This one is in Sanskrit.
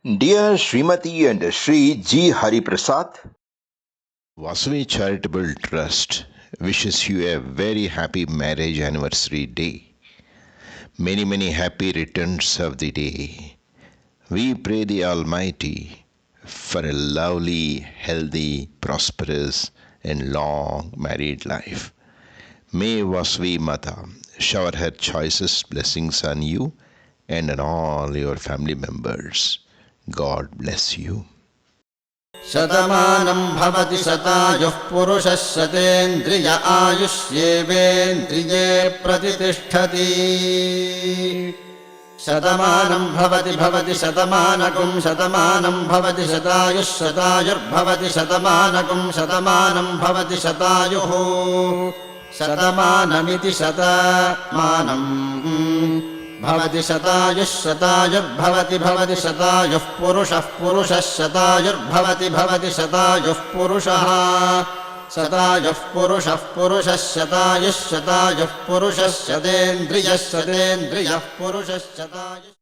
Dear Srimati and Sri G. Hari Prasad, Vasavi Charitable Trust wishes you a very happy marriage anniversary day. Many happy returns of the day. We pray the Almighty for a lovely, healthy, prosperous, and long married life. May Vasavi Mata shower her choicest blessings on you and on all your family members. God bless you. शतमानं भवति शतायुः पुरुषः शतेन्द्रिय आयुष्येवेन्द्रिये प्रतितिष्ठति शतमानं भवति शतमानकं शतमानं भवति शतायुः शतायुर्भवति शतमानकं शतमानं भवति शतायुः शतमानमिति शतमानं भवति शतायुः शतायुर्भवति शतायुः पुरुषः शतायुर्भवति शतायुः पुरुषः शतायुः पुरुषः शतायुः पुरुषः शतेन्द्रियः पुरुषः शतायुः